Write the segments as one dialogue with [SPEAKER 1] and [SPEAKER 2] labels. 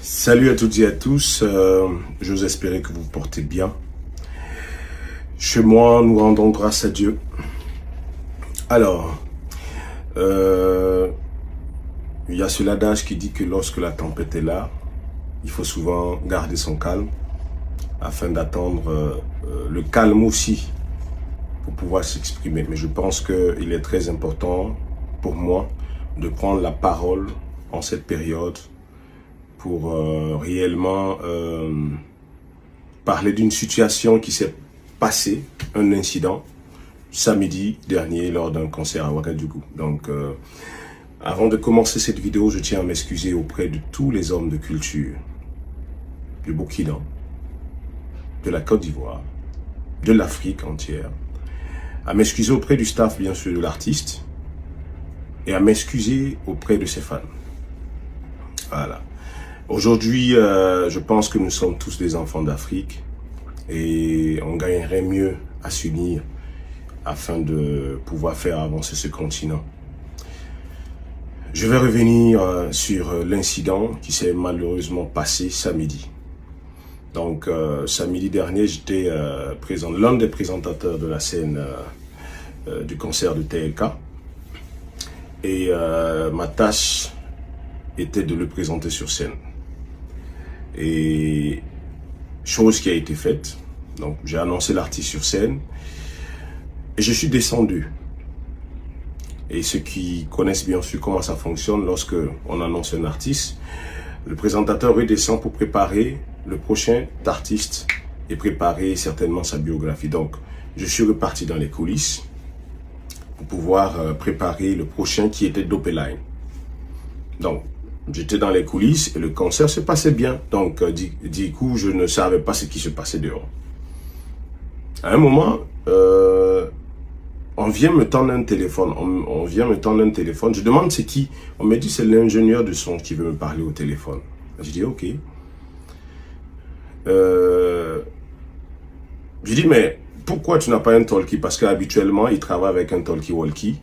[SPEAKER 1] Salut à toutes et à tous, j'ose espérer que vous vous portez bien. Chez moi, nous rendons grâce à Dieu. Alors, il y a ce adage qui dit que lorsque la tempête est là, il faut souvent garder son calme afin d'attendre le calme aussi pour pouvoir s'exprimer. Mais je pense qu'il est très important pour moi de prendre la parole en cette période pour réellement parler d'une situation qui s'est passée, un incident, samedi dernier lors d'un concert à Ouagadougou. Donc, avant de commencer cette vidéo, je tiens à m'excuser auprès de tous les hommes de culture, du Burkina, de la Côte d'Ivoire, de l'Afrique entière, à m'excuser auprès du staff, bien sûr, de l'artiste, et à m'excuser auprès de ses fans. Voilà. Aujourd'hui, je pense que nous sommes tous des enfants d'Afrique et on gagnerait mieux à s'unir afin de pouvoir faire avancer ce continent. Je vais revenir sur l'incident qui s'est malheureusement passé samedi. Donc, samedi dernier, j'étais l'un des présentateurs de la scène du concert de TLK et ma tâche était de le présenter sur scène. Et chose qui a été faite, donc j'ai annoncé l'artiste sur scène et je suis descendu. Et ceux qui connaissent bien sûr comment ça fonctionne, lorsque on annonce un artiste, le présentateur redescend pour préparer le prochain artiste et préparer certainement sa biographie. Donc je suis reparti dans les coulisses pour pouvoir préparer le prochain qui était Dopeline. Donc j'étais dans les coulisses et le concert se passait bien. Donc, du coup, je ne savais pas ce qui se passait dehors. À un moment, on vient me tendre un téléphone. On vient me tendre un téléphone. Je demande c'est qui. On me dit c'est l'ingénieur de son qui veut me parler au téléphone. Je dis ok. Je dis mais pourquoi tu n'as pas un talkie? Parce qu'habituellement, il travaille avec un talkie-walkie.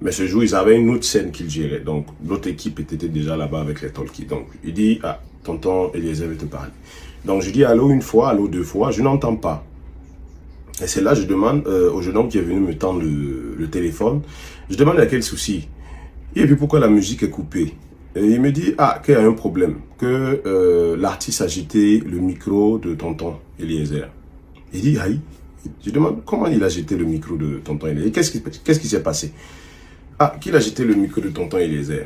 [SPEAKER 1] Mais ce jour, ils avaient une autre scène qu'ils géraient. Donc, l'autre équipe était déjà là-bas avec les talkies. Donc, il dit, ah, tonton Eliezer veut te parler. Donc, je dis allô une fois, allô deux fois, je n'entends pas. Et c'est là, je demande au jeune homme qui est venu me tendre le téléphone, je demande à quel souci. Et puis, pourquoi la musique est coupée? Et il me dit, ah, qu'il y a un problème, que l'artiste a jeté le micro de tonton Eliezer. Il dit, aïe. Je demande, comment il a jeté le micro de tonton Eliezer? Qu'est-ce qui s'est passé? Ah, qu'il a jeté le micro de tonton Eliezer.